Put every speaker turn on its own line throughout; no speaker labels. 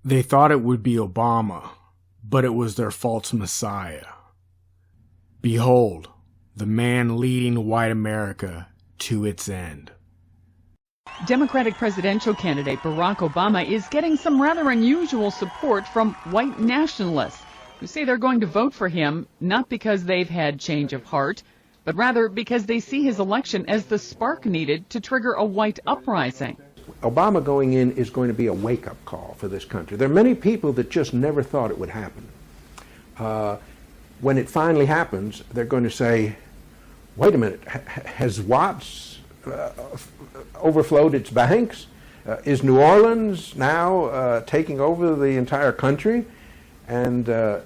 They thought it would be Obama, but it was their false messiah. Behold, the man leading white America to its end.
Democratic presidential candidate Barack Obama is getting some rather unusual support from white nationalists who say they're going to vote for him not because they've had change of heart, but rather because they see his election as the spark needed to trigger a white uprising.
Obama going in is going to be a wake-up call for this country. There are many people that just never thought it would happen. When it finally happens, they're going to say, wait a minute, has Watts overflowed its banks? Is New Orleans now taking over the entire country? And they're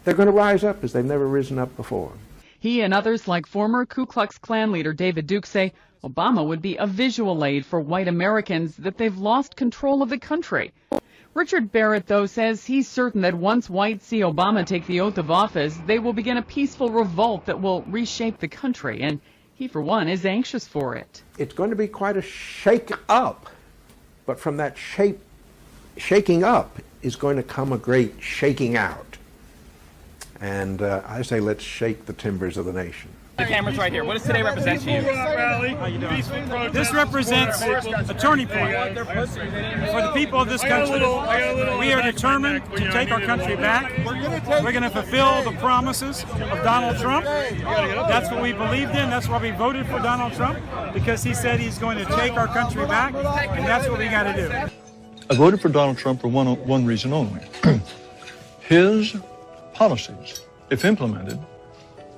going to rise up as they've never risen up before.
He and others like former Ku Klux Klan leader David Duke say Obama would be a visual aid for white Americans that they've lost control of the country. Richard Barrett, though, says he's certain that once whites see Obama take the oath of office, they will begin a peaceful revolt that will reshape the country, and he, for one, is anxious for it.
It's going to be quite a shake-up, but from that shaking up is going to come a great shaking out. And I say let's shake the timbers of the nation.
The camera's right here. What does today represent to you?
How you doing? This represents a turning point for the people of this country. We are determined to take our country back. We're going to fulfill the promises of Donald Trump. That's what we believed in. That's why we voted for Donald Trump, because he said he's going to take our country back, and that's what we got to do.
I voted for Donald Trump for one reason only. His policies, if implemented,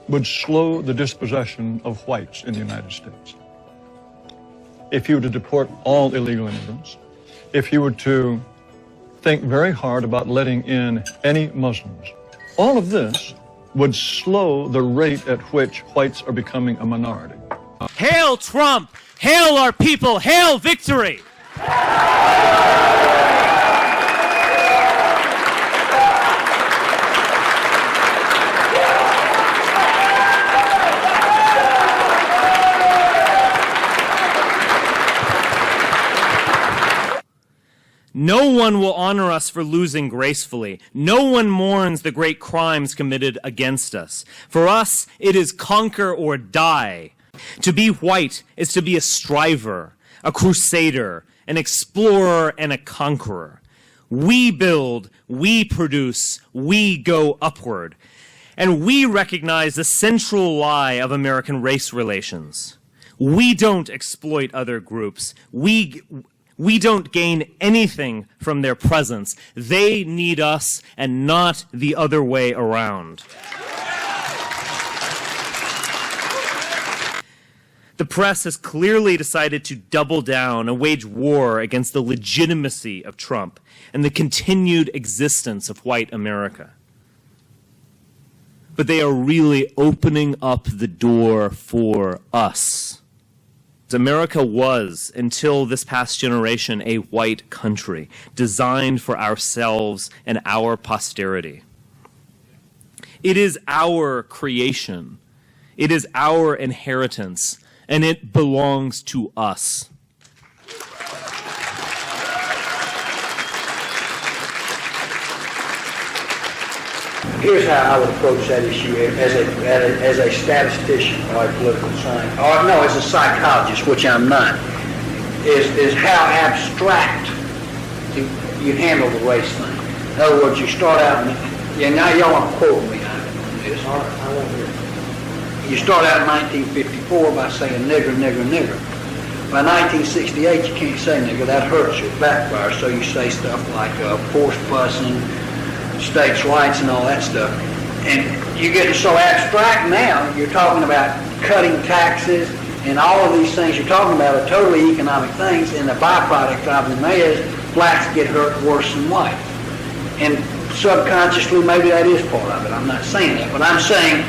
would slow the dispossession of whites in the United States. If you were to deport all illegal immigrants, if you were to think very hard about letting in any Muslims, all of this would slow the rate at which whites are becoming a minority.
Hail Trump! Hail our people! Hail victory! No one will honor us for losing gracefully. No one mourns the great crimes committed against us. For us, it is conquer or die. To be white is to be a striver, a crusader, an explorer, and a conqueror. We build, we produce, we go upward. And we recognize the central lie of American race relations. We don't exploit other groups. We don't gain anything from their presence. They need us and not the other way around. The press has clearly decided to double down and wage war against the legitimacy of Trump and the continued existence of white America. But they are really opening up the door for us. America was, until this past generation, a white country designed for ourselves and our posterity. It is our creation. It is our inheritance, and it belongs to us.
Here's how I would approach that issue as a statistician or a political scientist, or no, as a psychologist, which I'm not, is how abstract you handle the race thing. In other words, you start out, now y'all want to quote me on this. I won't hear it. You start out in 1954 by saying nigger, nigger, nigger. By 1968, you can't say nigger. That hurts you, backfires. So you say stuff like forced busing, states' rights, and all that stuff. And you get so abstract now, you're talking about cutting taxes and all of these things you're talking about are totally economic things, and the byproduct of them is blacks get hurt worse than white. And subconsciously, maybe that is part of it. I'm not saying that, but I'm saying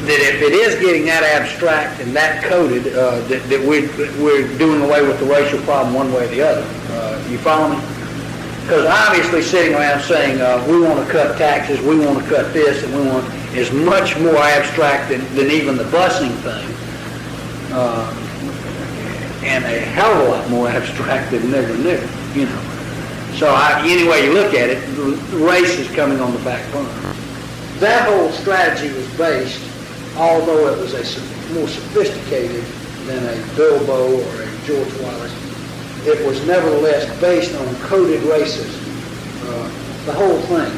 that if it is getting that abstract and that coded, that we're doing away with the racial problem one way or the other. You follow me? Because obviously sitting around saying we want to cut taxes, we want to cut this, and we want is much more abstract than even the busing thing, and a hell of a lot more abstract than nigger, you know. So any way you look at it, race is coming on the back burner. That whole strategy was based, although it was more sophisticated than a Bilbo or a George Wallace, it was nevertheless based on coded racism. The whole thing,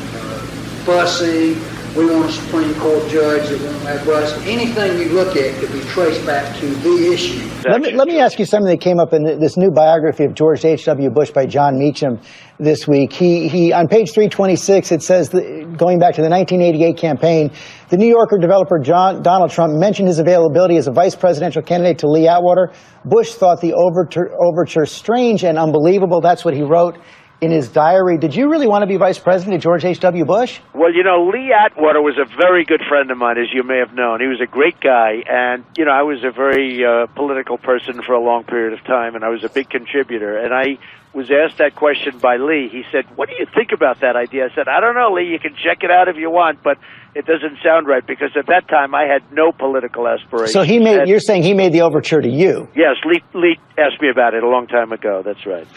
busing, we want a Supreme Court judge that won't have bus. Anything you look at could be traced back to the issue.
Let me ask you something that came up in this new biography of George H.W. Bush by John Meacham this week. He on page 326, it says, going back to the 1988 campaign, the New Yorker developer Donald Trump mentioned his availability as a vice presidential candidate to Lee Atwater. Bush thought the overture strange and unbelievable. That's what he wrote in his diary. Did you really want to be vice president of George H.W. Bush?
Well, Lee Atwater was a very good friend of mine, as you may have known. He was a great guy, and, I was a very political person for a long period of time, and I was a big contributor. And I was asked that question by Lee. He said, what do you think about that idea? I said, I don't know, Lee, you can check it out if you want, but it doesn't sound right, because at that time I had no political aspirations.
So you're saying he made the overture to you?
Yes, Lee asked me about it a long time ago, that's right.